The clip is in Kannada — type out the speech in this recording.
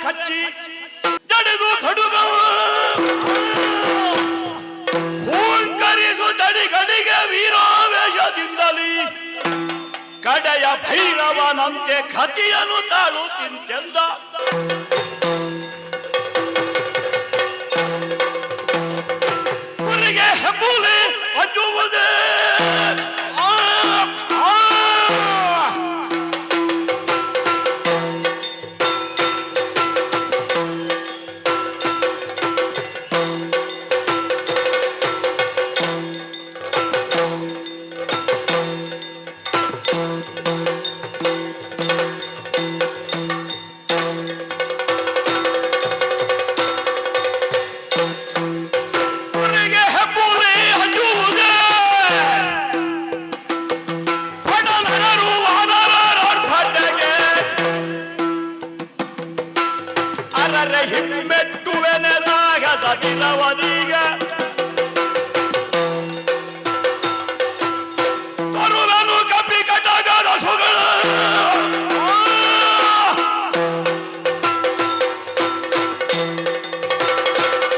ಕಚ್ಚಿ ಜಡಿದು ಖಡುಗವು ಹೂಂಕರಿಸು ದಡಿಗಡಿಗೆ ವೀರಾವೇಶದಿಂದಲೇ ಕಡೆಯ ಭೈರವನಂತೆ ಕತಿಯನ್ನು ತಾಳುತ್ತಿಂತೆಂದ. ಹುಲಿಗೆ ಹೆಬ್ಬುಲಿ ಅಜ್ಜುವುದೇ ಹಿಮ್ಮೆಟ್ಟುವೆನೆ ಸಾಗದಿರವದಿ